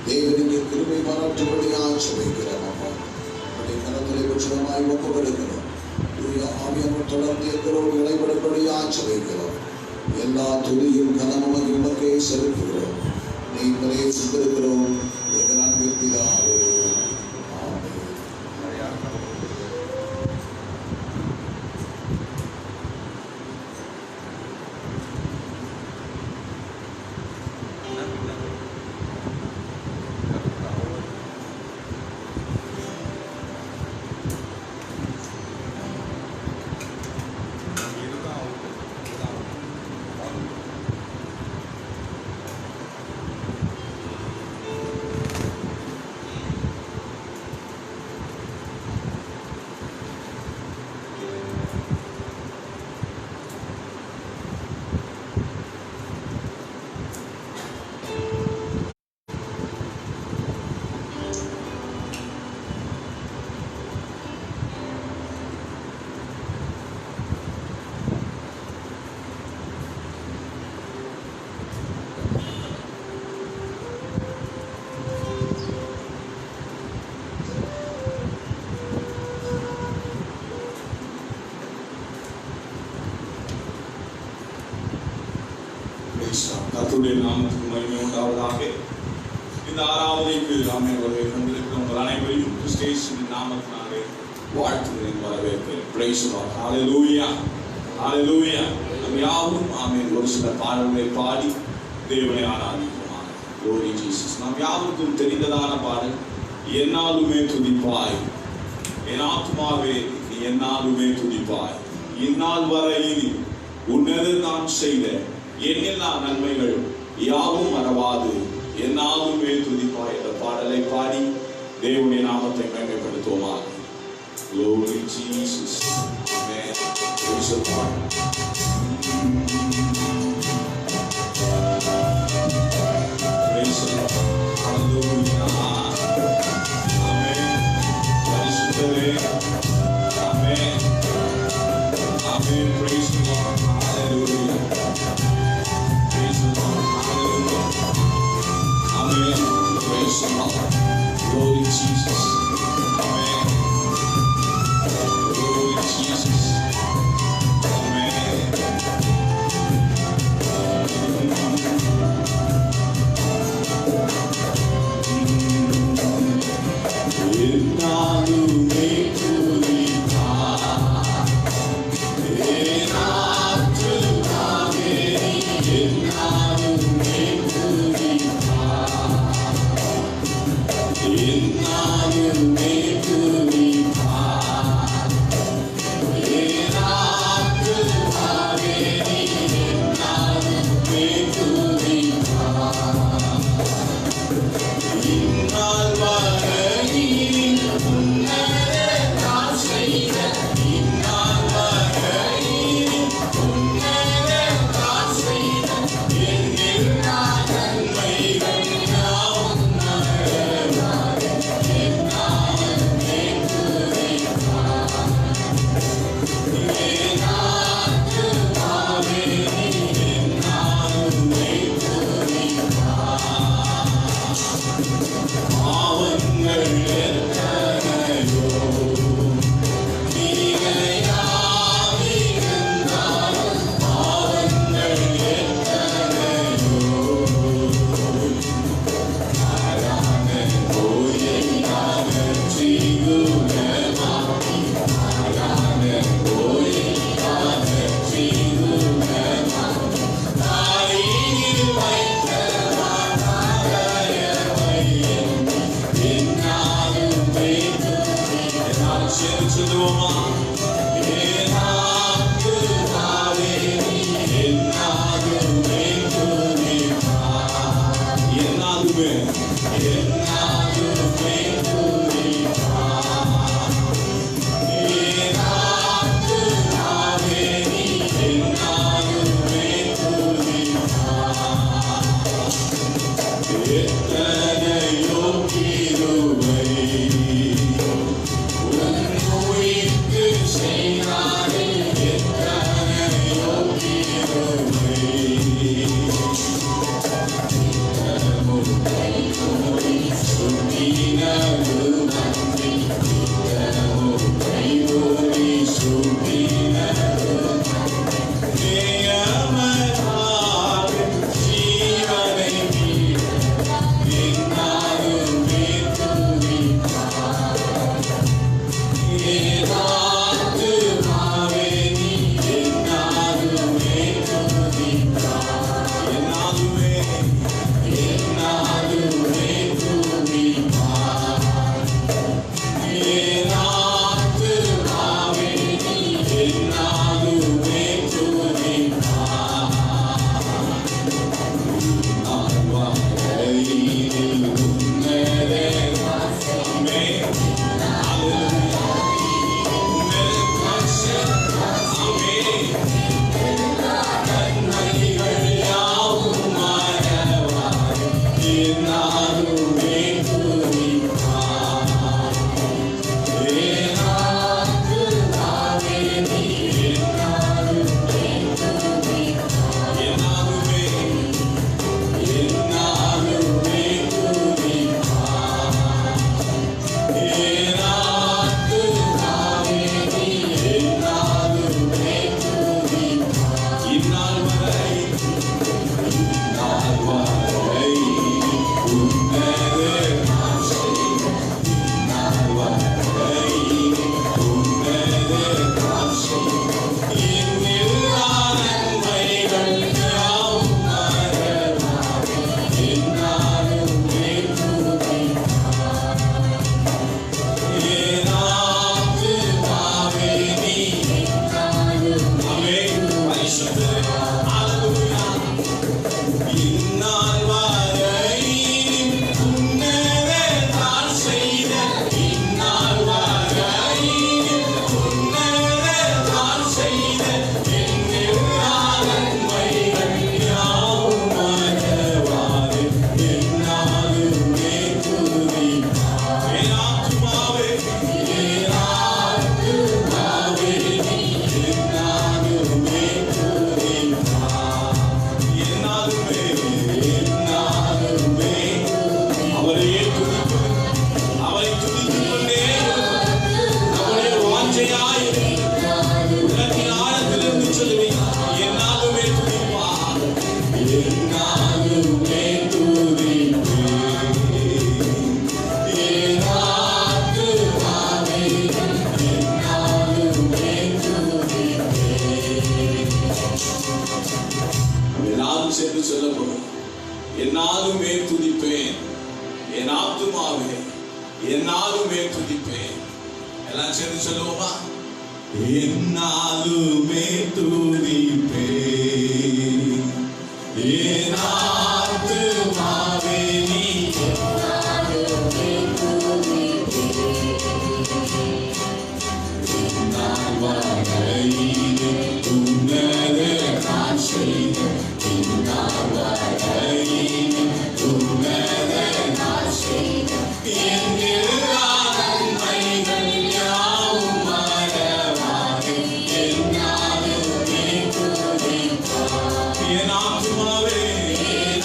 தேவனுக்கு கிருபை பாராட்டும்படியாக ஜெபிக்கிறோம். அம்மா உடைய கரத்திலே பட்சமாய் ஒப்புக்கொடுக்கிறோம். ஆவியானவர் தொடர்ந்து எங்களோடு இடைபடும்படியாக ஜெபிக்கிறோம். எல்லா துதியும் கனமும் உமக்கே செலுத்துகிறோம். நீங்களே சுத்திருக்கிறோம் எங்கள் அன்பின் பிதாவே. கர்த்தருடைய நாமத்துக்கு மகிமை உண்டாவதாக. இந்த ஆராதனைக்கு நாமே வந்திருக்கிற உங்கள் அனைவரையும் கிறிஸ்துவின் நாமத்தினாலே வாழ்த்துகிறேன், வரவேற்கிறேன். Praise the Lord. Hallelujah, hallelujah. நாம் யாவரும் ஆமென் ஒரு சில பாடல்களை பாடி தேவனை ஆராதிப்போம். glory Jesus. நாம் யாவருக்கும் தெரிந்ததான பாடல், என்னாலுமே துதிப்பாய் என் ஆத்துமாவே நீ என்னாலுமே துதிப்பாய், இந்நாள் வரையில் உன்னது நான் செய்த எண்ணில்லா நன்மைகள் யாவும் மறவாது என்னாலுமே துதிப்பாய் என்ற பாடலை பாடி தேவனுடைய நாமத்தை மேன்மைப்படுத்துவோமாக. Glory Jesus. Amen. Praise the Lord. Praise the Lord. Hallelujah. Amen. பரிசுத்தரே. Amen. Amen. Praise the Lord. Hallelujah. Praise the Lord. Hallelujah. Amen. Praise the Lord. Glory Jesus. Amen. Glory Jesus. Amen. என்னாலுமே என்னாலுமே துதிப்பார். என் ஆத்துமாவே நீ என்னாலுமே துதிப்பார். என்னாலுமே என்னாலுமே துதிப்பார். என் ஆத்துமாவே நீ என்னாலுமே துதிப்பார். இந்நாள் வரை இந்நாள் வரை உன்னதே நான் செய்வேன். இந்நாள் வரை உன்னதே நான் செய்வேன். இன்னில்லா நன்மைகள் யாவும் மறவாதே. என்னாலுமே துதிப்பார். என் ஆத்துமாவே நீ ஆமென். பரிசுத்தரே, ஹல்லேலூயா. இந்நாள் வரை உன்னதே நான் செய்த. இந்நாள் வரை உன்னதே நான் செய்த. என்னில்லா நன்மைகள் யாவும் மறவாதே. என்னாலுமே துதிப்பார். என் ஆத்துமாவே என் ஆத்துமாவே நீ என்னாலுமே துதிப்பார். என்னாலுமே என்னாலுமே அவரையே துதிப்பது, அவரை துதித்துக் கொண்டே இருப்பது நம்முடைய வாஞ்சையாய் உள்ளத்தின் ஆழத்திலிருந்து சொல்லுவீங்க. என்னாலுமே துதிப்பார். என்னாலுமே துதிப்பேன். என் ஆத்துமாவே என்னாலுமே துதிப்பேன். எல்லாரும் சேர்ந்து சொல்ல போறோம். என்னாலுமே துதிப்பேன். என் ஆத்துமாவே என்னாலுமே துதிப்பேன். எல்லாம் சேர்ந்து சொல்லுவோமா? என்னாலுமே துதிப்பேன். என் ஆத்துமாவே நீ இந்நாள் வரையிலே உன்னதே நான் செய்த. இந்நாள் வரையிலே உன்னதே நான் செய்த. என்னில்லா நன்மைகள் யாவும் மறவாதே. என்னாலுமே துதிப்பார். என் ஆத்துமாவே என்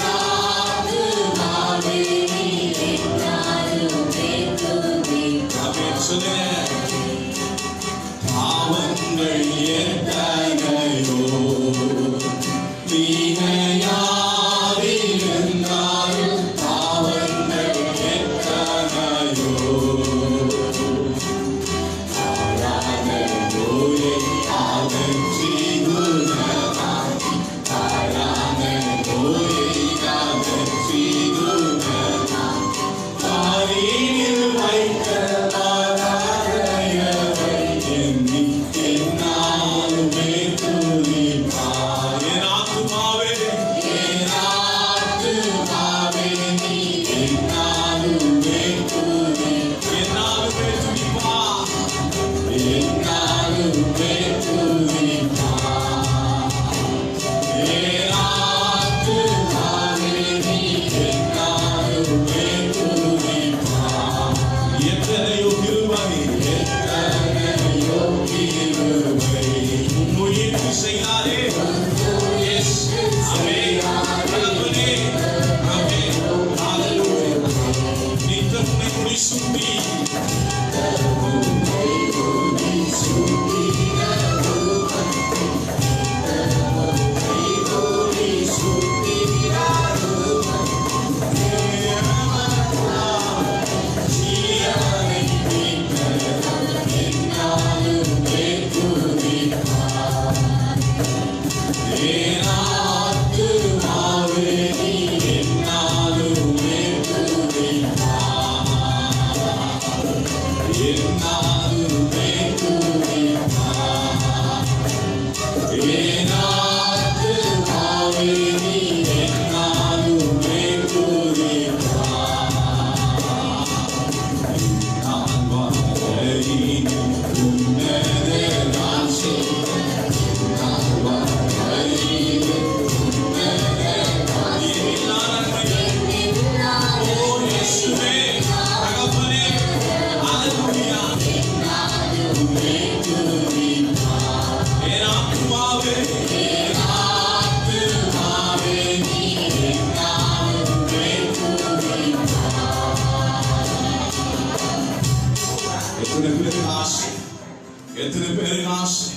எத்தனை பேருக்கு ஆசை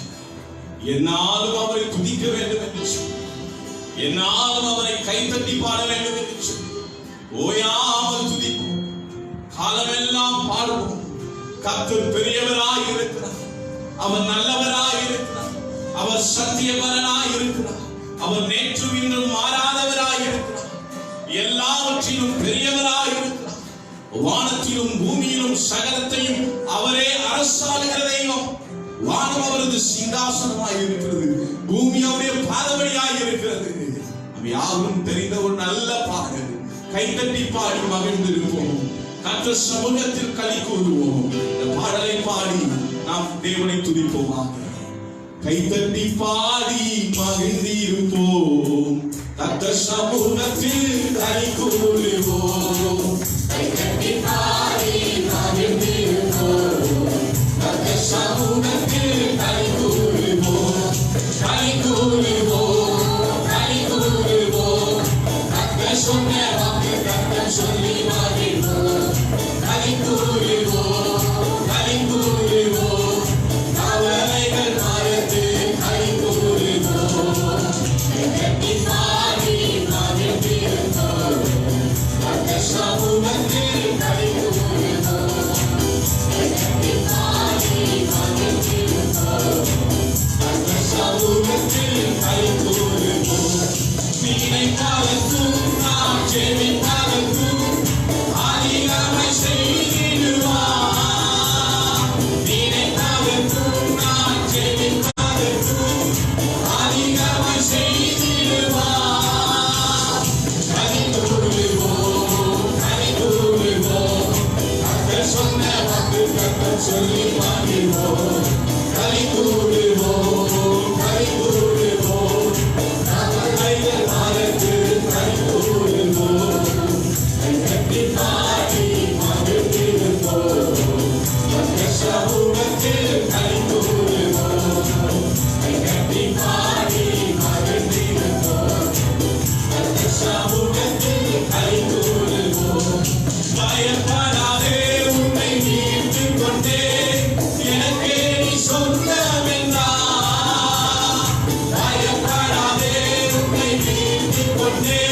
என்னாலும் அவரை துதிக்க வேண்டும் என்று சொல்லி, என்னாலும் அவரை கைத்தட்டி பாட வேண்டும் என்று சொல்லி ஓயாமல் துதிப்போம், காலமெல்லாம் பாடுவோம். கர்த்தர் பெரியவராய் இருக்கிறார், அவர் நல்லவராய் இருக்கிறார், அவர் சத்தியபரனாய் இருக்கிறார், அவர் நேற்றும் இன்றும் மாறாதவராய் இருக்கிறார், எல்லாவற்றிலும் பெரியவராய் இருக்கிறார். வானத்திலும் பூமியிலும் சகலத்தையும் அவரே அரசாளுகிற தெய்வம். வானம் அவரது சிங்காசனமாய் இருக்கிறது, பூமி அவருடைய பாதவழியாய் இருக்கிறது. யாரும் தெரிந்த ஒரு நல்ல பாடல், கைத்தட்டி பாடி மகிழ்ந்திருப்போம், கர்த்தர் சமூகத்தில் களி கூறுவோம். இந்த பாடலை பாடி நாம் தேவனை துதிப்போமாக. கைத்தட்டி பாடி மகிழ்ந்திருப்போம், கர்த்தர் சமூகத்தில் களி கூறுவோம். கைத்தட்டி பாடி மகிழ்ந்திருப்போம், கர்த்தர் சமூகத்தில் களி கூறுவோம். களி கூறுவோம், களி கூறுவோம், கர்த்தர் சொன்ன வாக்கு கர்த்தர் சொல்லி மகிழ்வோம். களி கூறுவோம், களி கூறுவோம், கவலைகள் மறந்து களி கூறுவோம். கைத்தட்டி பாடி மகிழ்ந்திருப்போம், கர்த்தர் சமூகத்தில் களி கூறுவோம். கைத்தட்டி பாடி மகிழ்ந்திருப்போம், கர்த்தர் சமூகத்தில் களி கூறுவோம். வீணை பாடத்தும் நாம் செவி பாடத்தும் ஆதிகாமை செய்திடுவார். வீணை பாடத்தும் நாம் செவி பாடத்தும் ஆதிகாமை செய்திடுவார். களி கூறுவோம், களி கூறுவோம், கர்த்தர் சொன்ன வாக்கு கர்த்தர் சொல்லி மகிழ்வோம். களி கூறுவோம், களி கூறுவோம், கவலைகள் மறந்து களி கூறுவோம். கைத்தட்டி பாடி மகிழ்ந்திருப்போம், கர்த்தர் சமூகத்தில் களி கூறுவோம். கைத்தட்டி பாடி மகிழ்ந்திருப்போம், கர்த்தர் சமூகத்தில் களி கூறுவோம். பயப்படாதே, உன்னை மீட்டுக் கொண்டே எனக்கே நீ சொந்தமென்றார். பயப்படாதே, உன்னை மீட்டுக் கொண்டே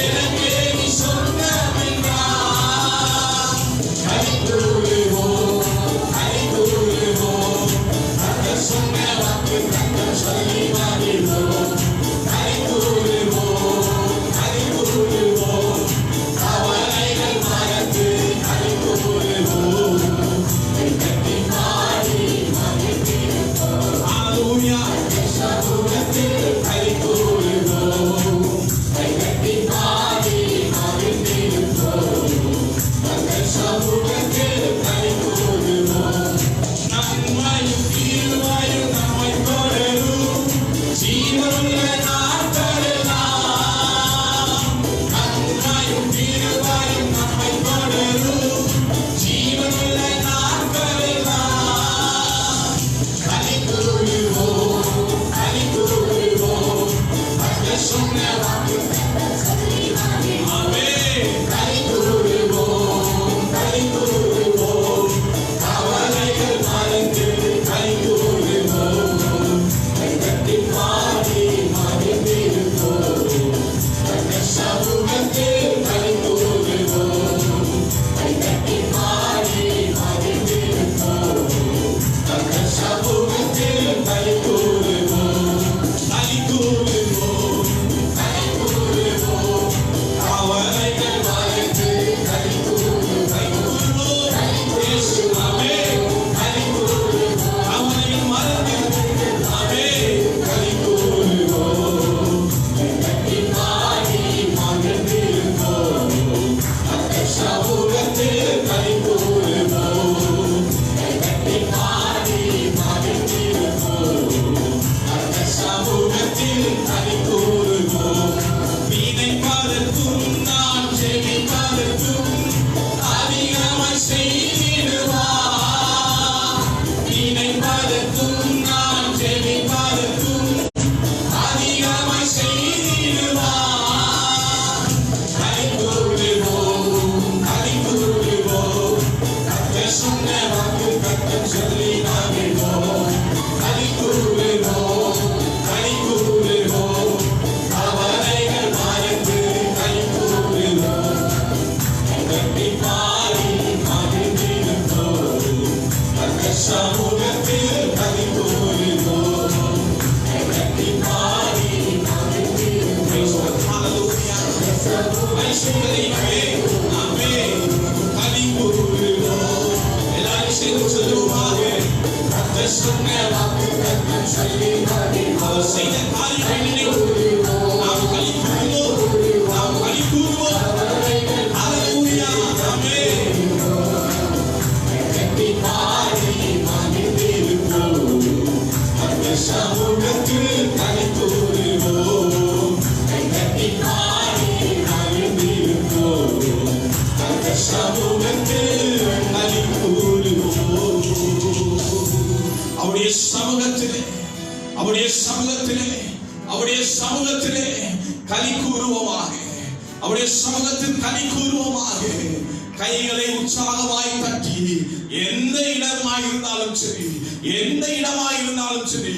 எனக்கே நீ சொந்தமென்றார். களி கூறுவோம், களி கூறுவோம், கர்த்தர் சொன்ன வாக்கு கர்த்தர் சொல்லி மகிழ்வோம். களி கூறுவோம், களி கூறுவோம், கவலைகள் மறந்து களி கூறுவோம். கைத்தட்டி பாடி மகிழ்ந்திருப்போம், ஹல்லேலூயா, சமூகத்தில் களி கூறுவோம். கைத்தட்டி பாடி மகிழ்ந்திருப்போம், கர்த்தர் சமூகத்தில் களி கூறுவோம். நன்மையும் தீமையும் நம்மை தொடரும், ஜீவனுள்ள நாட்களெல்லாம். நன்மையும் தீமையும் நம்மை தொடரும், ஜீவனுள்ள நாட்களெல்லாம். களி கூறுவோம், களி கூறுவோம், கர்த்தர் சொன்ன வாக்கு கர்த்தர் சொல்லி மகிழ்வோம். ஆமென். களி கூறுவோம், களி கூறுவோம், கவலைகள் மறந்து களி கூறுவோம். கைத்தட்டி பாடி மகிழ்ந்திருப்போம், கர்த்தர் சமூகத்தில் களி கூறுவோம். கைத்தட்டி பாடி மகிழ்ந்திருப்போம், கர்த்தர் சமூகத்தில் களி கூறுவோம். களி கூறுவோம், களி கூறுவோம், கவலைகள் மறந்து களி கூறுவோம். களி கூறுவோம், இயேசு ஆமென். களி கூறுவோம், கவலைகள் மறந்து ஆமென். களி கூறுவோம். கைத்தட்டி பாடி மகிழ்ந்திருப்போம், கர்த்தர் சமூகத்தில் களி கூறுவோம். கைத்தட்டி பாடி மகிழ்ந்திருப்போம், கர்த்தர் சமூகத்தில் களி கூறுவோம். வீணை பாடத்தும் நான் செவி பாடத்தும் அதிகமாய் செய்திடுவார். வீணை பாடத்தும் நான் செவி பாடத்தும் அதிகமாய் செய்திடுவார். களி கூறுவோம், களி கூறுவோம், கர்த்தர் சொன்ன வாக்கு கர்த்தர் சொல்லி மகிழ்வோம். அவர் செய்த காரியங்களை நினைத்து நாம் களி கூறுவோம். நாம் களி கூறுவோம். ஹல்லேலூயா. ஆமென். சமூகத்தில் களி கூறுவோம். சமூகத்தில் களி கூறுவோம். அவருடைய சமூகத்திலே அவருடைய சமூகத்திலே அவருடைய சமூகத்திலே களி கூறுவோமாக. அவருடைய சமூகத்தில் களி கூறுவோமாக. கைகளை உற்சாகமாய் தட்டி எந்த இடமாய் இருந்தாலும் சரி, எந்த இடமாய் இருந்தாலும் சரி,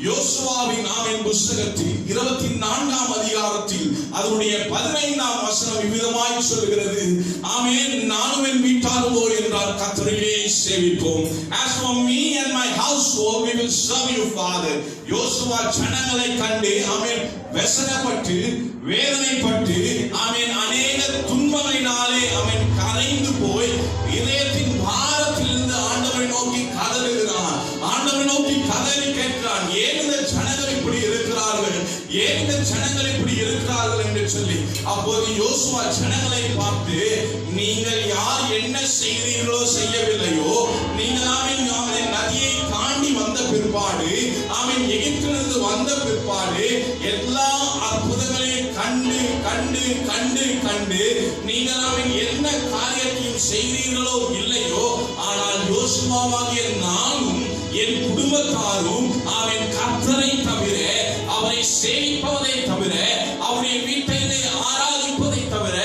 யோசுவாவின் ஆமென் புத்தகத்தில் 24ஆம் அதிகாரத்தில் அதனுடைய 15ஆம் வசனம் இவ்விதமாய் சொல்கிறது. ஆமென். நானும் என் வீட்டாருமோ என்றால் கர்த்தரையே சேவிப்போம். As for me and my household we will serve you, Father. யோசுவா ஜனங்களை கண்டு ஆமென் வெசனப்பட்டு வேதனைப்பட்டு ஆமென் அநேக துன்பங்களினாலே ஆமென் கரைந்து போய் இதயத்தின் பாரத்திலிருந்து ஆண்டவரை நோக்கி கதறுகிறான். ஆண்டவரை நோக்கி கதறி கேட்கிறான், ஏன் இந்த ஜனங்கள் இப்படி இருக்கிறார்கள், ஏன் இந்த ஜனங்கள் இப்படி இருக்கிறார்கள் என்று சொல்லி. அப்போது யோசுவா ஜனங்களை பார்த்து, நீங்கள் யார் என்ன செய்கிறீர்களோ செய்யவில்லையோ, நீங்கள் ஆமென் நதியை தாண்டி வந்த பிற்பாடு ஆமென் எகிப்திலிருந்து வந்த பிற்பாடு எல்லா அற்புதங்களையும் கண்டு கண்டு கண்டு கண்டு நீங்கள் ஆமென் என்ன காரியத்தையும் செய்கிறீர்களோ இல்லையோ, ஆனால் யோசுவாவாகிய நானும் என் குடும்பத்தாரும் ஆமென் கர்த்தரை தவிர, அவரை சேவிப்பதை தவிர, அவருடைய வீட்டிலே ஆராதிப்பதை தவிர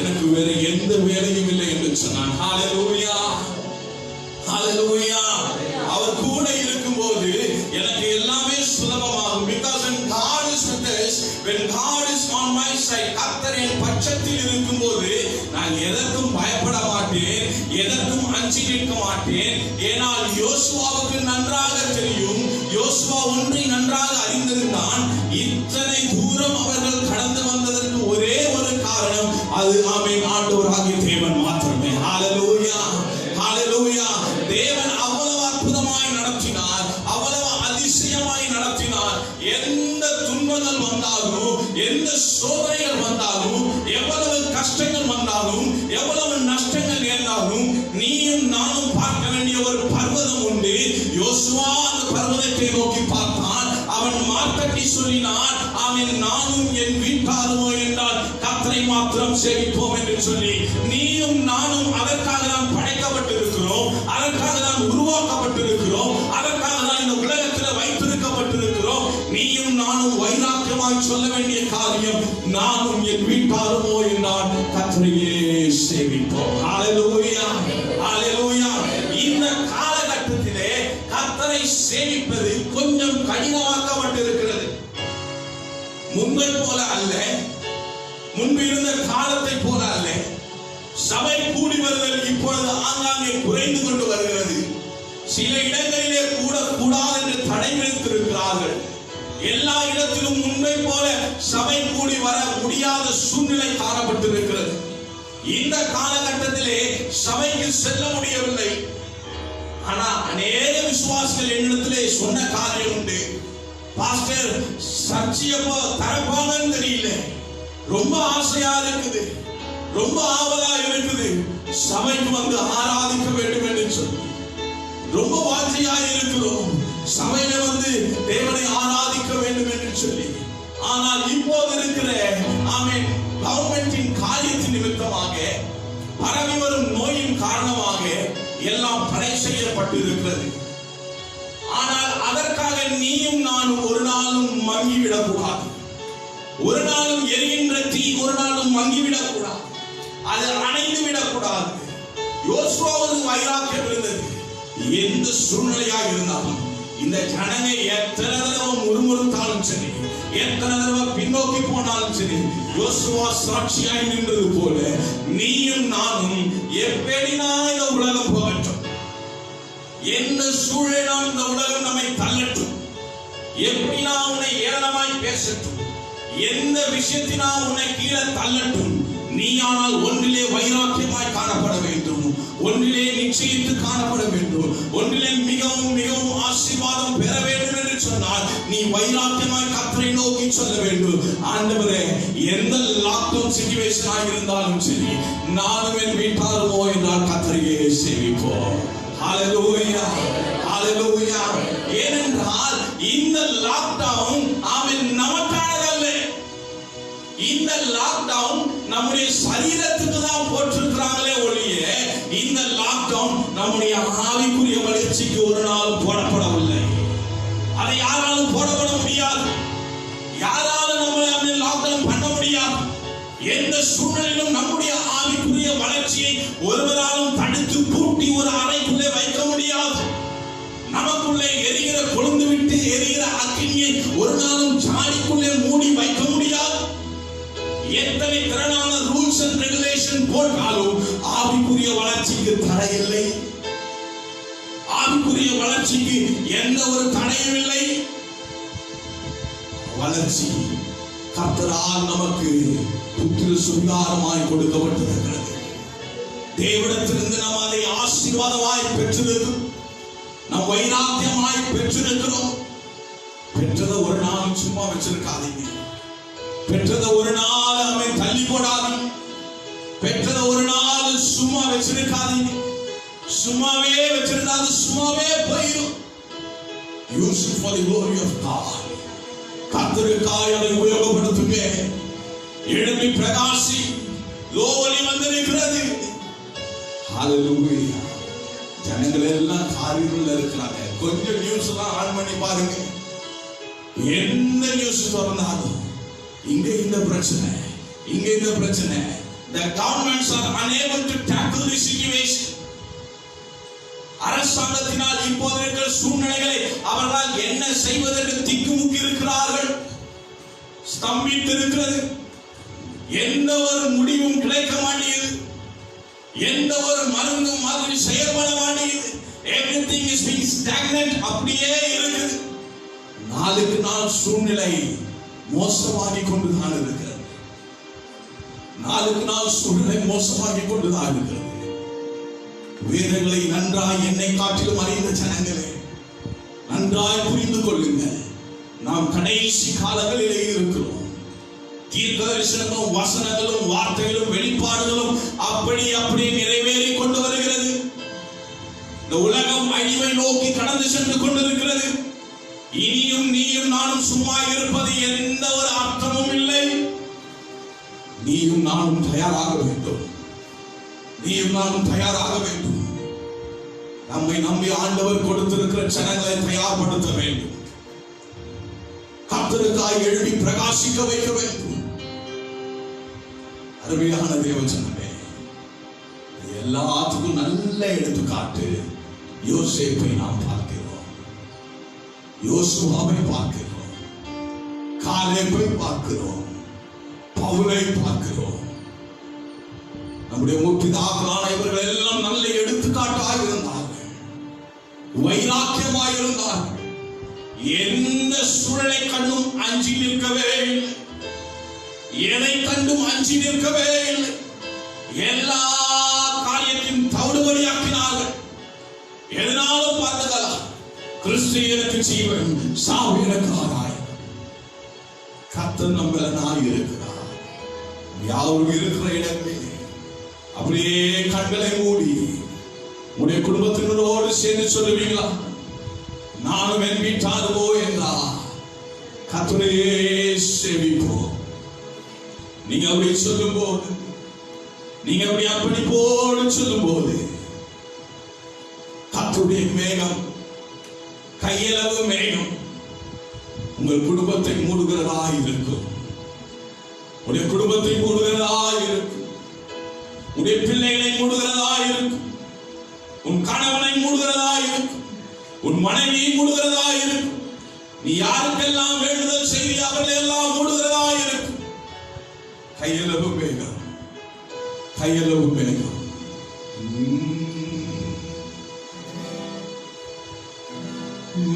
எனக்கு வேற எந்த வேலையும் இல்லை என்று சொன்னான். ஹல்லேலூயா. ஹல்லேலூயா. அவர் கூட இருக்கும்போது எனக்கு எல்லாமே சுலபமாகும். Because when God is with us, when God is on my side, கர்த்தர் என் பட்சத்தில் இருக்கும்போது நான் எதற்கும் பயப்பட மாட்டேன், எதற்கும் அஞ்சி நிற்க மாட்டேன். ஏனால் யோசுவாவுக்கு நன்றாக தெரியும், யோசுவா ஒன்றை நன்றாக அறிந்திருந்தான், இத்தனை தூரம் அவர்கள் கடந்து வந்ததற்கு ஒரே ஒரு காரணம், அது ஆமென் ஆண்டவராகிய தேவன் மாத்திரமே. ஹல்லேலூயா. ஹல்லேலூயா. தேவன் அவ்வளவு அற்புதமாய் நடத்தினார், அவ்வளவு அதிசயமாய் நடத்தினார். எந்த துன்பங்கள் வந்தாலும், எந்த சோதனைகள் வந்தாலும், எவ்வளவு கஷ்டங்கள் வந்தாலும், எவ்வளவு நஷ்டங்கள் நேர்ந்தாலும், நீயும் நானும் பார்க்க வேண்டிய ஒரு பர்வதம் உண்டு. யோசுவா அந்த பர்வதத்தை நோக்கி பார்த்தான். அவன் மார்க்கட்டி சொல்லினான், அவன் நானும் என் வீட்டாருமோ என்றால் கர்த்தரை மாத்திரம் சேவிப்போம் என்று சொல்லி. நீயும் நானும் அதற்காக நாம் படைக்கப்பட்டிருக்கிறோம், அதற்காக நாம் உருவாக்கப்பட்டிருக்கிறோம், அதற்காக தான் இந்த உலகத்தில் வைத்திருக்கப்பட்டிருக்கிறோம். நீயும் நானும் வைராக்கியமாய் சொல்ல வேண்டிய காரியம், நானும் என் வீட்டாருமோ என்றால் கர்த்தரையே சேவிப்போம். ஹல்லேலூயா. ஹல்லேலூயா. இந்த காலகட்டத்திலே கர்த்தரை சேவிப்பது கொஞ்சம் கடினமாக்கப்பட்டிருக்கிறது. முன்பை போல அல்ல, முன்பு இருந்த காலத்தை போல அல்ல. சபை கூடி வருதல் இப்பொழுது ஆங்காங்கே குறைந்து கொண்டு வருகிறது. சில இடங்களிலே கூட கூடாது என்று தடை விதித்திருக்கிறார்கள். எல்லா இடத்திலும் முன்பை போல சபை கூடி வர முடியாத சூழ்நிலை காணப்பட்டிருக்கிறது. இந்த காலகட்டத்திலே சபைக்கு செல்ல முடியவில்லை. ஆனா அநேக விசுவாசிகள் என்னிடத்திலே சொன்ன காரியம் உண்டு, பாஸ்டர் சர்ச்சையப்போ தரப்பாங்கன்னு தெரியல, ரொம்ப ஆசையா இருக்குது, ரொம்ப ஆவலா இருக்குது, சபைக்கு வந்து ஆராதிக்க வேண்டும் என்று சொல்லி ரொம்ப வாஞ்சையா இருக்கிறோம், சபையில வந்து தேவனை ஆராதிக்க வேண்டும் என்று சொல்லி. ஆனால் இப்போது இருக்கிற ஆமென் கவர்மெண்டின் காரியத்தின் நிமித்தமாக, பரவி வரும் நோயின் காரணமாக எல்லாம் தடை செய்யப்பட்டு இருக்கிறது. ஆனால் அதற்காக நீயும் நானும் ஒரு நாளும் மங்கிவிடக் கூடாது. ஒரு நாளும் எரிகின்ற தீ ஒரு நாளும் மங்கிவிடக் கூடாது, அது அணைந்து விடக்கூடாது. யோசுவாவுக்கு வைராக்கியம் இருந்தது. எந்த சூழ்நிலையாக இருந்தாலும் இந்த ஜனங்க எத்தனை தடவை முறுமுறுத்தாலும் சரி, எத்தனை தடவை பின்னோக்கி போனாலும் சரி, யோசுவா சாட்சியாய் நின்றது போல நீயும் நானும் எப்படினா இந்த உலகம் போகட்டும், எந்த சூழலும் இந்த உலகம் நம்மை தள்ளட்டும், எப்படினா உன்னை ஏளனமாய் பேசட்டும், எந்த விஷயத்தினா உன்னை கீழே தள்ளட்டும், நீ ஆனால் ஒன்றிலே வைராக்கியமாய் காணப்பட வேண்டும், ஒன்றிலே நிச்சயித்து காணப்பட வேண்டும், ஒன்றிலே மிகவும் மிகவும் ஆசீர்வாதமாய் நீ வைராக்கியமாய் கர்த்தரை நோக்கி சொல்ல வேண்டும். ஆண்டவரே, எந்த லாக்டவுன் சிச்சுவேஷன் ஆகியிருந்தாலும் சரி, நானும் என் வீட்டாருமோ என்றால் கர்த்தரையே சேவிப்போம். ஹalleluya, ஹalleluya. ஏனென்றால் இந்த லாக்டவுன் அவன் நமக்கானதல்ல. இந்த லாக்டவுன் நம்முடைய சரீரத்துக்கு தான் போட்டிருக்கிறாங்களே ஒழிய, இந்த லாக்டவுன் நம்முடைய ஆவிக்குரிய வளர்ச்சிக்கு ஒரு நாள் போடப்படவில்லை. அதை யாராலும் போடப்பட முடியாது. யாராலும் நம்மளை லாக்டவுன் பண்ண முடியாது. எந்த சூழ்நிலையிலும் நம்முடைய ஆவிக்குரிய வளர்ச்சியை ஒருவராலும் தடுத்து பூட்டி ஒரு அறைக்குள்ளே வைக்க முடியாது. நமக்குள்ளே எரிகிற கொழுந்து விட்டு எரிகிற அக்கினியை ஒரு நாளும் சாடிக்குள்ளே மூடி வைக்க முடியாது. எத்தனை திறனான ரூல்ஸ் அண்ட் ரெகுலேஷன் போட்டாலும் ஆவிக்குரிய வளர்ச்சிக்கு தடை இல்லை. ஆவிக்குரிய வளர்ச்சிக்கு எந்த ஒரு தடையும் இல்லை. வளர்ச்சி கர்த்தரால் நமக்கு புத்திர சுகாரமாய் கொடுக்கப்பட்டிருக்கிறது. தேவனிடத்திலிருந்து நாம் அதை ஆசீர்வாதமாய் பெற்றிருக்கிறோம். நாம் வைராக்கியமாய் பெற்றிருக்கிறோம். பெற்றதை ஒரு நாள் சும்மா வச்சிருக்காதீங்க. பெற்றதை ஒரு நாள் அவன் தள்ளி போடாதீங்க. பெற்றதை ஒரு நாள் சும்மா வச்சிருக்காதீங்க. சும்மாவே வச்சிருந்தாது சும்மாவே போயிடும். Use it for the glory of God. கர்த்தருக்காக அதை உபயோகப்படுத்துங்க. எழும்பி பிரகாசி. லோலி வந்திருக்கிறது. ஹalleluya. ஜனங்கள் எல்லாம் காரிருள்ல இருக்கிறாங்க. கொஞ்சம் நியூஸ் எல்லாம் ஆன் பண்ணி பாருங்க. எந்த நியூஸ் திறந்தாலும் இங்க இந்த பிரச்சனை, இங்க இந்த பிரச்சனை. The governments are unable to tackle the situation. அரசாங்கத்தினால் இப்போது இருக்கிற சூழ்நிலைகளை அவர்களால் என்ன செய்வதற்கு திக்குமுக்கி இருக்கிறார்கள். ஸ்தம்பித்து இருக்கிறது. எந்த ஒரு முடிவும் கிடைக்க மாட்டேங்குது. எந்த ஒரு மருந்தும் மாதிரி செயல்பட மாட்டேங்குது. Everything is being stagnant. அப்படியே இருக்குது. நாளுக்கு நாள் சூழ்நிலை மோசமாகி கொண்டுதான் இருக்கிறது. நாளுக்கு நாள் சூழ்நிலை மோசமாகி கொண்டுதான் இருக்கிறது. வேதங்களை நன்றாய் என்னை காட்டிலும் அறிந்த ஜனங்களே, நன்றாய் புரிந்து கொள்ளுங்கள். நாம் கடைசி காலங்களிலே இருக்கிறோம். தீர்க்க தரிசனங்களும் வசனங்களும் வார்த்தைகளும் வெளிப்பாடுகளும் அப்படியே நிறைவேறி கொண்டு வருகிறது. இந்த உலகம் அழிவை நோக்கி கடந்து சென்று கொண்டிருக்கிறது. இனியும் நீயும் நானும் சும்மா இருப்பது எந்த ஒரு அர்த்தமும் இல்லை. நீயும் நானும் தயாராக வேண்டும். நீயும் நானும் தயாராக வேண்டும். நம்மை நம்பி ஆண்டவர் கொடுத்திருக்கிற ஜனங்களை தயார்படுத்த வேண்டும். கர்த்தருக்காய் எழுதி பிரகாசிக்க வைக்க வேண்டும். அருமையான தேவஜனமே, எல்லாத்துக்கும் நல்ல எடுத்துக்காட்டு யோசேப்பை நாம் பார்க்கிறோம். யோசுவாவை பார்க்கிறோம். காலேபை பார்க்கிறோம். பவுலை பார்க்கிறோம். நம்முடைய முற்பிதாக்களான இவர்கள் எல்லாம் நல்ல எடுத்துக்காட்டாக இருந்தார்கள். வைராக்கியமாக இருந்தார்கள். எந்த சூழலை கண்டும் அஞ்சி நிற்கவே இல்லை. எதை கண்டும் அஞ்சி நிற்கவே இல்லை. எல்லா காரியத்தையும் தவிடுபடியாக்கினார்கள். எதனாலும் பார்த்துக்கலாம். கிறிஸ்து எனக்கு ஜீவன், சாவு எனக்கு ஆதாயம். கர்த்தர் நம்மள நான் இருக்கிறார். யாரும் இருக்கிற இடமே அப்படியே கண்களை மூடி உடைய குடும்பத்தினரோடு சேர்ந்து சொல்லுவீங்களா? நானும் என் வீட்டாருமோ என்றா கர்த்தரையே சேவிப்போம். நீங்க அப்படி சொல்லும் போது, நீங்க அப்படி அர்ப்பணிப்போடு சொல்லும் போது, கர்த்தருடைய மேகம், கையளவு மேகம் உங்கள் குடும்பத்தை மூடுகிறதா இருக்கும். உடைய குடும்பத்தை மூடுகிறதா இருக்கும். உடைய பிள்ளைகளை மூடுகிறதா இருக்கும். உன் கணவனை மூடுகிறதா இருக்கும். உன் மனைவியை மூடுகிறதா இருக்கும். நீ யாருக்கெல்லாம் வேண்டுதல் செய்தி அவர்கள் எல்லாம் மூடுகிறதா இருக்கும். கையளவு மேகம், கையளவு மேகம்.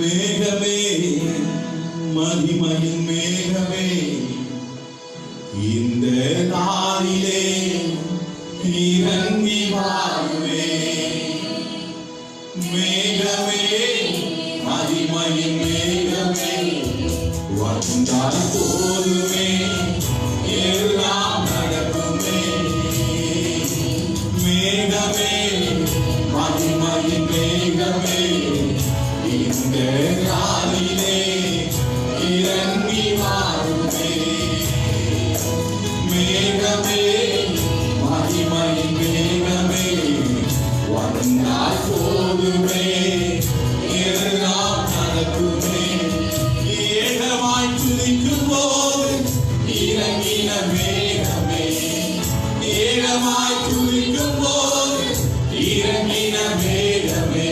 மேகமே, மகிமையின் மேகமே, இந்த நாளிலே இறங்கி வாருமே. மேகமே, மகிமையின் மேகமே, வந்தால் போதுமே எல்லாம் நடக்குமே. மேகமே மகிமையின் மேகமே இந்த நாளிலே இறங்கி வாருமே. மேகமே மகிமையின் மேகமே வந்தால் போதுமே எல்லாம் நடக்குமே. ஏகமாய் துதிக்கும் போது இறங்கின மேகமே, ஏகமாய் துதிக்கும் போது இறங்கின மேகமே,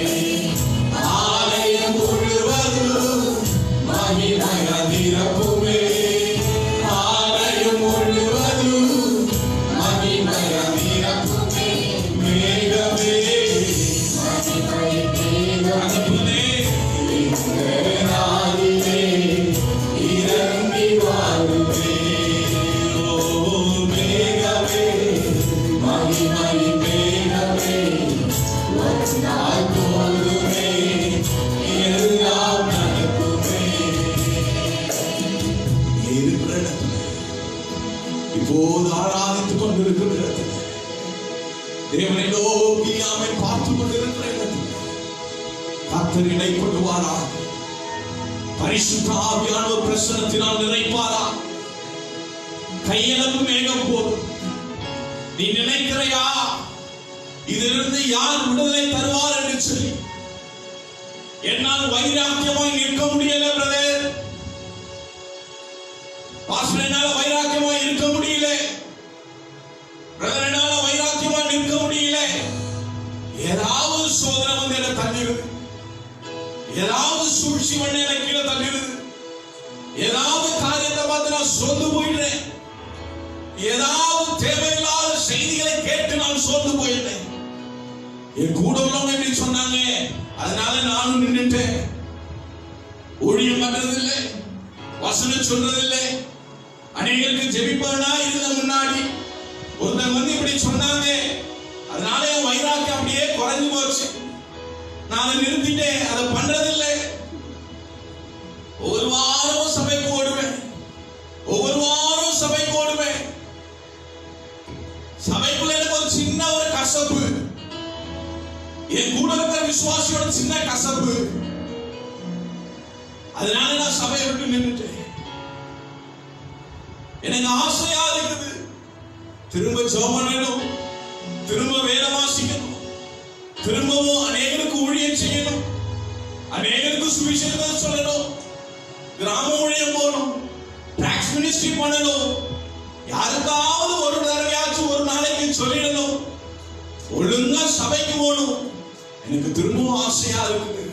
ஆலயம் முழுவதும் மகிமைய நிரப்புமே, ஆலயம் முழுவதும் மகிமைய நிரப்புமே. மேகமே மகிமையே நாளிலே இறங்கி வாருமே. மேகமே மகிமை மேகமே வந்தால் போதுமே எல்லாம் நடக்குமே. இருக்கிற இடத்துல இப்போது ஆராதித்துக் கொண்டிருக்கிற இடத்துல தேவனை நோக்கி அவனை பார்த்துக் கொண்டிருக்கிற இடத்துல கர்த்தர் இடைப்படுவாரா? பரிசுத்த ஆவியானவர் பிரசன்னத்தினால் நிறைப்பாரா? கையளவு மேகம் போதும். நீ நினைக்கிறையா இதிலிருந்து யார் விடுதலை தருவார் என்று சொல்லி? என்னால் வைராக்கியமாய் நிற்க முடியல பிரதர், பாஸ்டர் என்னால வைராக்கியமாய் இருக்க முடியல பிரதர், என்னால வைராக்கியமாய் நிற்க முடியல. ஏதாவது சோதனை வந்து என்ன தள்ளிடுது, ஏதாவது சூழ்ச்சி பண்ண எனக்கு கீழே தள்ளிடுது, ஏதாவது காரியத்தை பார்த்து நான் சோர்ந்து போயிடுறேன், ஏதாவது தேவையில்லாத செய்திகளை கேட்டு நான் சோர்ந்து போயிட்டேன். என் கூட உள்ளவங்க எப்படி சொன்னாங்க, அதனால நானும் நின்றுட்டேன். ஊழியம் பண்றதில்லை, வசனம் சொல்றதில்லை, அநேகருக்கு ஜெபிப்பவனா இருந்த முன்னாடி ஒருத்தங்க வந்து இப்படி சொன்னாங்க, அதனால என் வைராக்கியம் அப்படியே குறைஞ்சு போச்சு. நான் அதை நிறுத்திட்டேன், அதை பண்றதில்லை. ஒவ்வொரு வாரமும் சபைக்கு ஓடுவேன், ஒவ்வொரு வாரம் சபைக்கு ஓடுவேன். சபைக்குள்ள எனக்கு ஒரு சின்ன ஒரு கசப்பு, என் கூட இருக்கிற விசுவாசியோட சின்ன கசப்பு, அதனால நான் சபையை விட்டு நின்றுட்டேன். எனக்கு ஆசையா இருக்குது, திரும்ப ஜெபம் பண்ணணும், திரும்ப வேதம் வாசிக்கணும், திரும்பவும் அநேகருக்கு ஊழியம் செய்யணும், அநேகருக்கு சுவிசேஷத்தை சொல்லணும், கிராம ஊழியம் போகணும், டாக்ஸ் மினிஸ்ட்ரி பண்ணணும், யாருக்காவது ஒரு தடவையாச்சும் ஒரு நாளைக்கு சொல்லிடணும், ஒழுங்கா சபைக்கு போகணும். எனக்கு திரும்பவும் ஆசையா இருக்குது.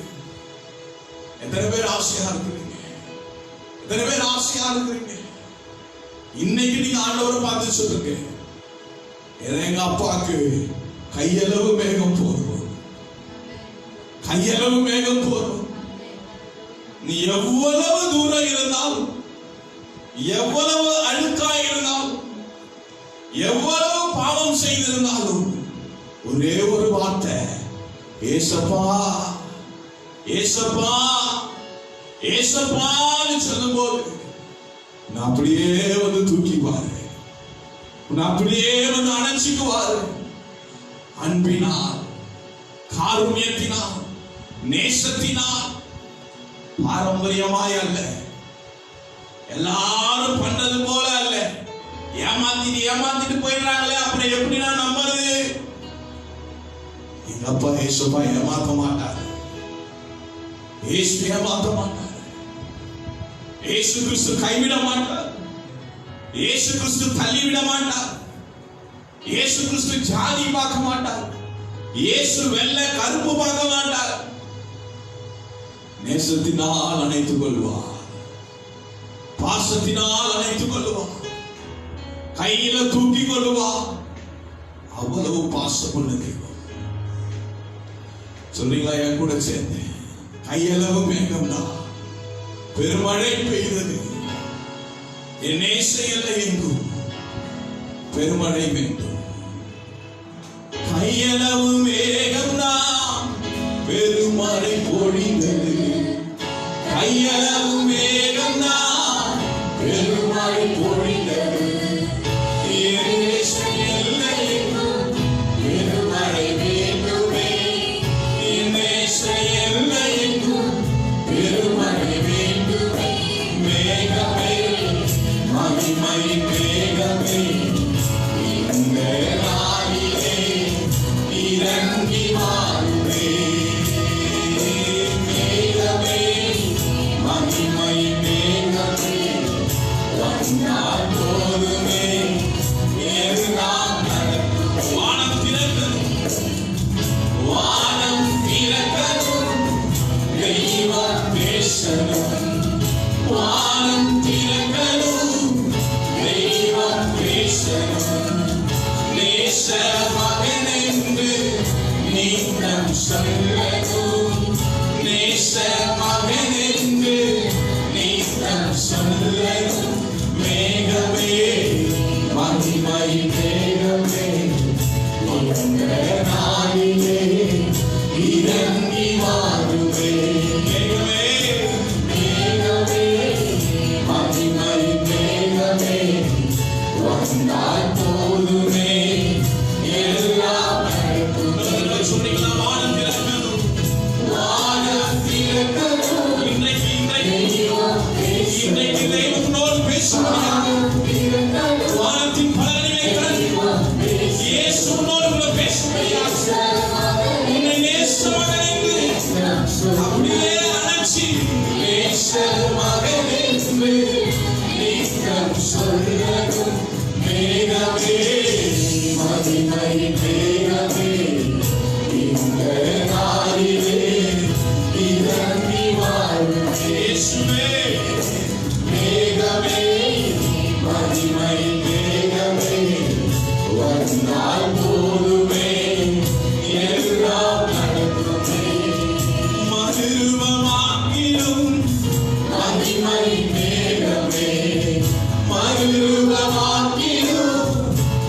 எத்தனை பேர் ஆசையா இருக்கிறீங்க? எத்தனை பேர் ஆசையா இருக்கிறீங்க? இன்னைக்கு நீங்க ஆண்டவரை பார்த்து சொல்லுங்க, எங்க அப்பாக்கு கையளவு மேகம் போதும், கையளவு மேகம் போதும். நீ எவ்வளவு தூரம் இருந்தாலும், எவ்வளவு அழுக்காய் இருந்தாலும், எவ்வளவு பாவம் செய்திருந்தாலும், ஒரே ஒரு வார்த்தை, ஏசப்பா ஏசப்பா ஏசப்பான்னு சொல்லும் போது நான் அப்படியே வந்து தூக்கிப்பாரு, நான் அப்படியே வந்து அணைச்சிக்குவாரு. அன்பினால், காருண்யத்தினால், நேசத்தினால், பாரம்பரியமாய் அல்ல, எல்லாரும் பண்றது போல அல்ல. ஏமாத்திட்டு போயிடுறாங்களே, அப்புறம் எப்படி நான் நம்புறது? எங்க அப்பா ஏசப்பா ஏமாத்த மாட்டாரு, ஏசு ஏமாத்த மாட்டாரு, ஏசு கிறிஸ்து கைவிட மாட்டார், ஏசு கிறிஸ்து தள்ளிவிட மாட்டார், ஏசு கிறிஸ்து ஜாதி பார்க்க மாட்டார், ஏசு வெள்ளை கருப்பு பார்க்க மாட்டார். நேசத்தினால் அணைத்துக் கொள்வார், பாசத்தினால் அணைத்துக் கொள்வார், கையில தூக்கி கொள்வார். அவ்வளவு பாசம் உள்ள தெய்வம். சொல்றீங்களா? என் கூட சேர்ந்து கையளவு மேகம் தான், பெருமழை பெய்தது, என் நேசையல்ல எங்கும் பெருமழை வேண்டும். கையளவு மேகம் தான் பெருமழை பொழிந்தது, கையளவு மேகம் தான் சொல்லணும் நேச மகனென்று நீத்தம் சொல்லணும் மேகமே மகிமை மேகமே இந்த நாளிலே இறங்கி வாருமே மேகமே மேகமே மகிமை மேகமே வந்தால் போதுமே எல்லாம் சொன்னீங்களா வானம் திறக்கணும் வானம் திறக்கணும் இன்னைக்கு தெய்வத்தோடு பேசுகிறார் வானத்தின் பலனை இயேசுவோடு கூட பேசுகிறார் உன்னை நேச மகனென்று அப்படியே அணைச்சி நேச மகனென்று நீக்கம் சொல்லணும் மேகமே மகிமை மேகமே இந்த நாளிலே இறங்கி வாரும் இயேசுவே மேகமே மகிமை மேகமே வந்தால் போதுமே எல்லாம் நடக்குமே மகிழ்வமாக்கிடும் மகிமை மேகமே மகிழ்வமாக்கிடும்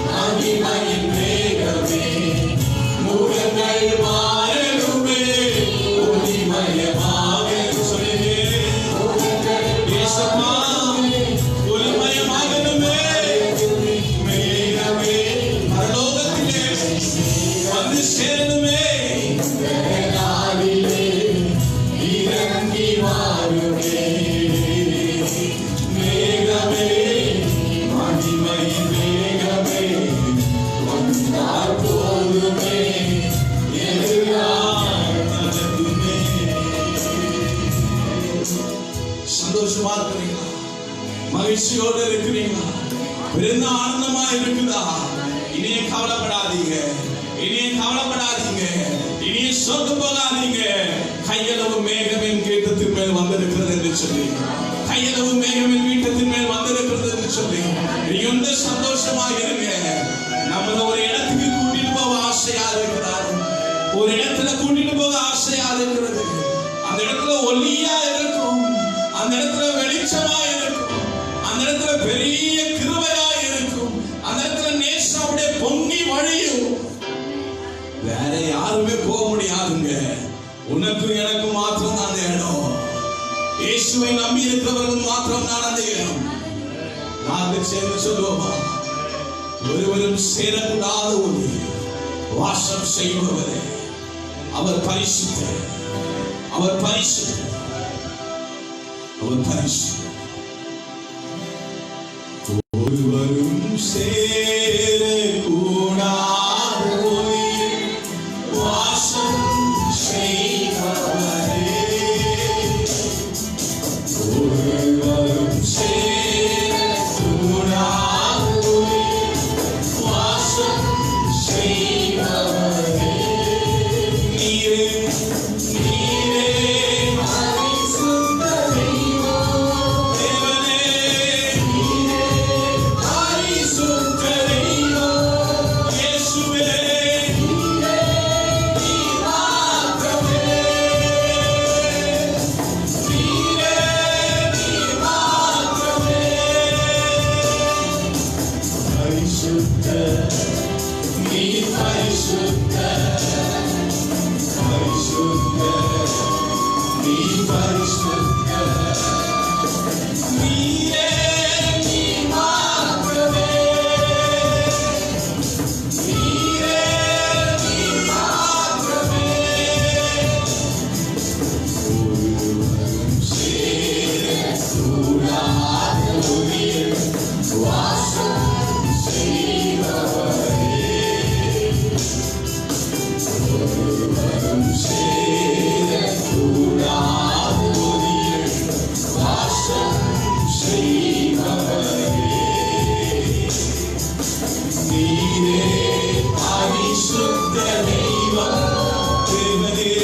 மகிமை மேகமே முகங்கள் மாறலுமே ஒளிமயமாக சொல்லுமா ஒளிமயமாகணுமே மேகமே பரலோகத்திலே வந்து சேரணுமே நாளிலே இறங்கி வாருமே மேகமே மகிமை மேகமே வந்தால் போதுமே எல்லாம் நடக்குமே சந்தோஷமா இருக்கிறீங்களா மகிழ்ச்சியோடு இருக்கிறீங்களா பெருந்த ஆனந்தமா இருக்குதா இனியே கவலைப்படாதீங்க இனியே கவலைப்படாதீங்க இனியே சொத்து போகாதீங்க கையளவு மேகமின் கீட்டத்தின் மேல் வந்திருக்கிறது என்று சொல்லி கையளவு மேகமின் வீட்டத்தின் மேல் வந்திருக்கிறது என்று சொல்லி நீங்க வந்து சந்தோஷமா இருங்க நம்மள ஒரு இடத்துக்கு கூட்டிட்டு போக ஆசையா இருக்கிறார் ஒரு இடத்துல கூட்டிட்டு போக ஆசையா இருக்கிறது அந்த இடத்துல ஒளியா இருக்கும் அந்த இடத்துல வெளிச்சமா இருக்கும் அந்த இடத்துல பெரிய கிருபையா இருக்கும் அந்த இடத்துல நேசம் அப்படியே பொங்கி வழியும் வேற யாருமே போக முடியாதுங்க உனக்கு எனக்கு மாத்திரம் தான் அந்த இடம் இயேசுவை நம்பி இருக்கிறவர்கள் மாத்திரம் தான் அந்த இடம் நாங்கள் சேர்ந்து சொல்லுவோமா ஒருவரும் சேரக்கூடாத ஒளி வாசம் செய்பவரே அவர் பரிசுத்தர் அவர் பரிசுத்தர் அவர் பரிசுத்தர் ஒருவரும் சேரக்கூடாத ஒளி வாசம் செய்பவரே ஒருவரும் சேரக்கூடாத ஒளி வாசம் செய்பவரே நீரே நீரே பரிசுத்த தெய்வம் தேவனே நீரே பரிசுத்த தெய்வம் இயேசுவே நீரே நீர் மாத்திரமே நீரே நீர் மாத்திரமே பரிசுத்த நீர் பரிசுத்த பரிசுத்த நீர் பரிசுத்த நீரே நீர் மாத்திரமே நீரே நீர் மாத்திரமே ஒருவரும் சேரக்கூடாத ஒளியில் வாசம் செய்பவரே ஒருவரும் சேரக்கூடாத ஒளியில் வாசம் செய்பவரே நீரே பரிசுத்த தெய்வம் தேவனே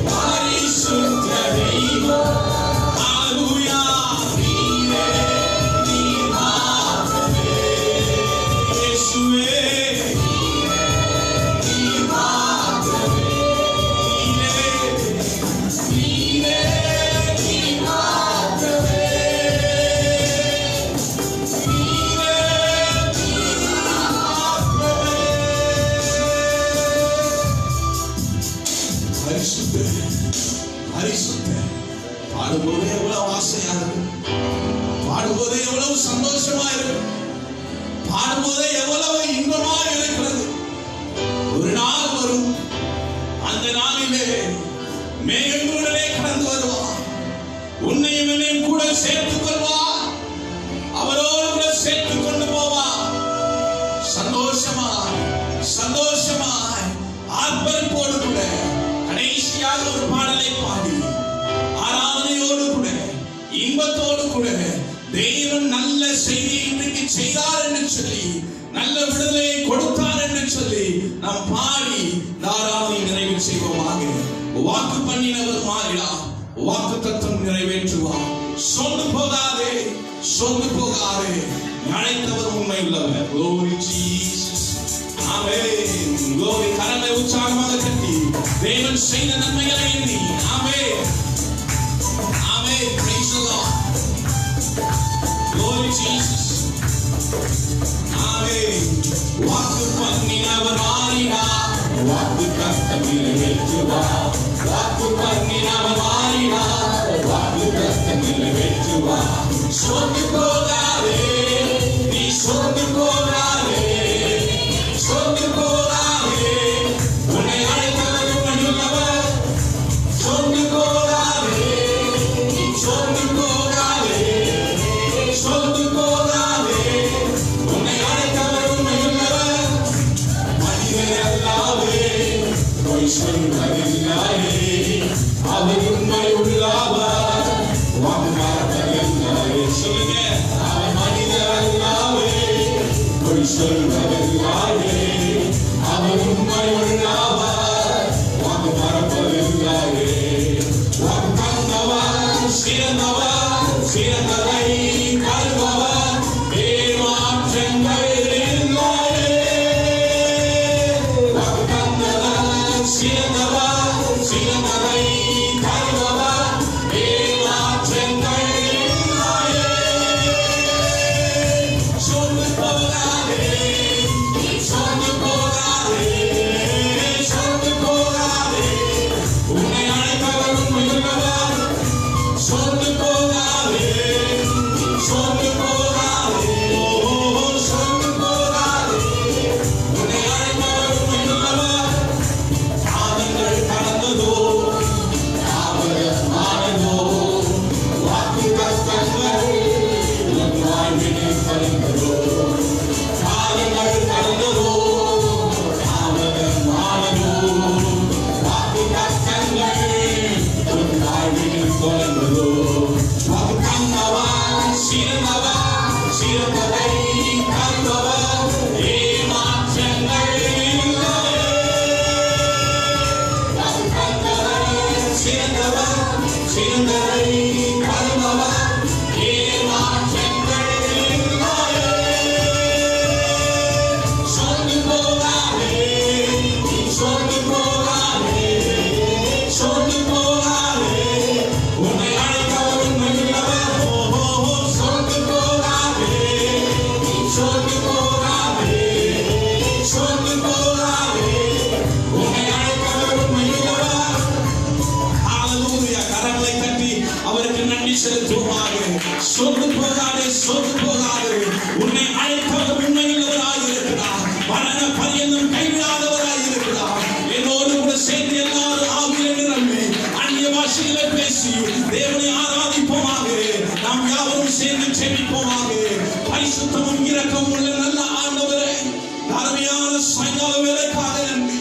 பரிசுத்த தெய்வம் ஹல்லேலூயா நீரே நீர் மாத்திரமே இயேசுவே நீர் மாத்திரமே பாடும்போது எவ்வளவு ஆசையா இருக்கு, பாடும்போது எவ்வளவு சந்தோஷமா இருக்கு, பாடும்போதே எவ்வளவு இன்பமா இருக்கிறது. ஒரு நாள் வரும், அந்த நாளிலே மேகங்களுடனே கடந்து வருவார், உன்னையும் என்னையும் கூட சேர்த்துக் கொள்வார், அவரோடு கூட சேர்த்துக் கொண்டு போவார். சந்தோஷமாய் சந்தோஷமாய் ஆர்ப்பரிப்போடு கூட கடைசியாக ஒரு பாடலை பாடி ஆராதனையோடு கூட இன்பத்தோடு கூட தேவன் நல்ல செய்தியை இன்றைக்கு செய்தார் என்று சொல்லி, நல்ல விடுதலையை கொடுத்தார் என்று சொல்லி நாம் பாடி ஆராதனை நிறைவு செய்வோமாக. வாக்கு பண்ணினவர் மாறினார், வாக்கு தத்தம் நிறைவேற்றுவார். சொந்து போகாதே, சொந்து போகாதே, அழைத்தவர் உண்மை உள்ளவர். Glory Jesus. ஆமென். Glory. கரங்களை உற்சாகமாக தட்டி தேவன் செய்த நன்மைகளை எண்ணி ஆமென் ஆமென். Praise the Lord. Glory Jesus. ஆமென். வாக்கு பண்ணினவர் மாறினார், வாக்கு தத்தம் நிறைவேற்றுவார். வாக்கு பண்ணினவர் மாறினார், வாக்கு தத்தம் நிறைவேற்றுவார். சொந்து போகாதே, நீ சொந்து போகாதே, சொந்து போகாதே, உன்னை அழைத்தவர் உண்மையுள்ளவர். சொந்து போகாதே, நீ சொந்து போகாதே, சொந்து போகாதே, உன்னை அழைத்தவர் உண்மையுள்ளவர். மனிதன் அல்லாவே பொய் சொல்வதில்லையே, அவர் உண்மை உள்ளவர். சொல்லுங்க, அவர் மனிதர் அல்லாவே பொய் சொல்வதில்லையே, அவர் உண்மை உள்ளவர். வாக்கு மறப்பதில்லையே. வாக்கு தந்தவர் சிறந்தவர், சிறந்ததை தருபவர், ஏமாற்றங்கள் இல்லையே. வாக்கு தந்தவர் சிறந்தவர், சிறந்ததை தருபவர், ஏமாற்றங்கள் இல்லையே. சொந்து போகாதே, சொந்து போகாதே, சொந்து போகாதே, உன்னை அழைப்பவர் உண்மையுள்ளவர். சொந்து போகாதே, சொந்து போகாதே, சொந்து போகாதே, உன்னை அழைப்பவர் உண்மையுள்ளவர். காலங்கள் கடந்ததோ, தாமதமானதோ, வாக்கு தத்தங்கள் உன் வாழ்வினில் கலந்ததோ. காலங்கள் கடந்ததோ, தாமதமானதோ, வாக்கு தத்தங்கள் உன் வாழ்வினில் கலந்ததோ. வாக்கு தந்தவர் சிறந்தவர், சிறந்ததை தந்தவர், ஏமாற்றங்கள் இல்லையே. வாக்கு தந்தவர் சிறந்தவர், சிறந்ததை தந்தவர், ஏமாற்றங்கள் இல்லையே. சொந்து போகாதே, சொந்து போகாதே, சொந்து போகாதே, உன்னை அழைத்தவர் உண்மையுள்ளவர். சொந்து போகாதே, சொந்து போகாதே, சொந்து போகாதே, உன்னை அழைத்தவர் உண்மையுள்ளவர். ஹalleluya. கரங்களை தட்டி அவருக்கு நன்றி செலுத்துவோமாக. சொந்து போகாதே, சொந்து போகாதே, உன்னை அழைத்தவர் உண்மையுள்ளவராய் இருக்கிறார். மரண பரியந்தம் கைவிடாதவராய் இருக்கிறார். என்னோடு கூட சேர்ந்து எல்லாரும் ஆவியிலே நிரம்பி அந்நிய பாஷைகளை பேசி தேவனை ஆராதிப்போமாக. நாம் யாவரும் சேர்ந்து செபிப்போமாக. பரிசுத்தமும் இரக்கமும் உள்ள நல்ல ஆண்டவரே, அருமையான சாயங்கால வேளைக்காக நன்றி,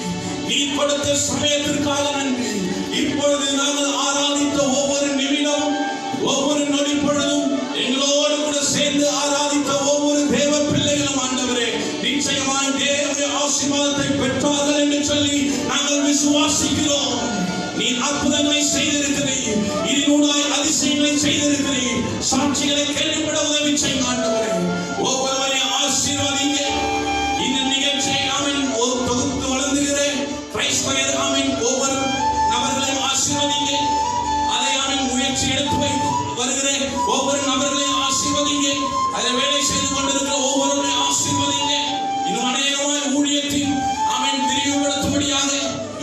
நீ கொடுத்த சமயத்திற்காக நன்றி. இப்பொழுது நாங்கள் ஆராதித்த ஒவ்வொரு நிமிடமும், ஒவ்வொரு நொடி பொழுதும் எங்களோடு கூட சேர்ந்து ஆராதித்த ஒவ்வொரு தேவ பிள்ளைகளும் ஆண்டவரே, நிச்சயமாய் தேவனுடைய ஆசீர்வாதத்தை பெற்றார்கள் என்று சொல்லி நாங்கள் விசுவாசிக்கிறோம். நீ அற்புதங்களை செய்திருக்கிறீர், இதனூடாய் அதிசயங்களை செய்திருக்கிறீர், சாட்சிகளை கேள்விப்பட உதவி செய்யும் ஆண்டவரே. ஒவ்வொருவரையும் ஆசீர்வதிங்க. இந்த நிகழ்ச்சியை ஆமென் தொகுத்து வழங்குகிறேன். பிரைஸ் பகர் ஆமென். ஒவ்வொரு நபர்களையும் ஆசீர்வதிங்க. அதை ஆமென் முயற்சி எடுத்து வருகிறேன். ஒவ்வொரு நபர்களையும் ஆசீர்வதிங்க. அதை வேலை செய்து கொண்டிருக்கிற ஒவ்வொருவரையும் ஆசீர்வதிங்க. இன்னும் அநேகமாய் ஊழியத்தின் ஆமென் விரிவுபடுத்தும்படியாக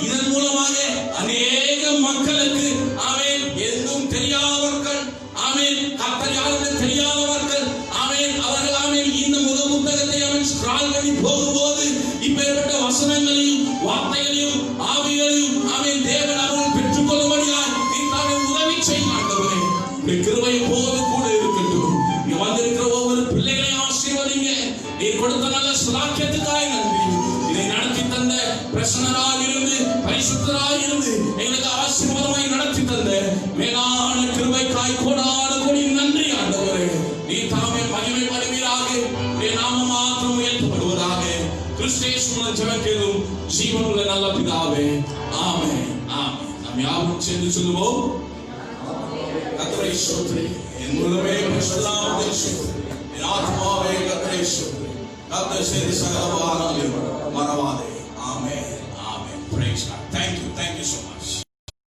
இதன் மூலமாக அநேக மக்களுக்கு ஆமென் எதுவும் தெரியாதவர் வசனங்களையும் வார்த்தைகளையும் ஆவிகளையும் ஆமென் தேவன் அருள் பெற்றுக்கொள்ளும்படியாய் நீ தாமே உதவி செய்ய ஆண்டவரே. உம்முடைய கிருபை எப்போதும் கூட இருக்கட்டும். இங்க வந்திருக்கிற ஒவ்வொரு பிள்ளைகளையும் ஆசீர்வதிங்க. நீ கொடுத்த நல்ல சுலாக்கியத்துக்காய் நன்றி. இதை நடத்தி தந்த பிரசன்னராக இருந்து பரிசுத்தராக இருந்து எங்களுக்கு ஆசீர்வாதமாய் நடத்தி தந்த மேலான கிருபைக்காய் கோடான கோடி நன்றி ஆண்டவரே. நீ தாமே மகிமை படுவீராக. உம்முடைய நாமம் மாத்திரம் உயர்த்தப்படுவதாக. கிறிஸ்து இயேசுவின் ஜெபம் ஜீவனுள்ள நல்ல பிதாவே. ஆமென் ஆமென். நாம் யாவரும் சேர்ந்து சொல்லுவோம். கர்த்தரை ஸ்தோத்திரி. என் உள்ளமே பரிசுத்த நாமத்தை ஸ்தோத்திரி. என் ஆத்மாவே கர்த்தரை ஸ்தோத்திரி. கர்த்தர் செய்த சகல உபகாரங்களையும் மறவாதே. ஆமென் ஆமென். Praise God.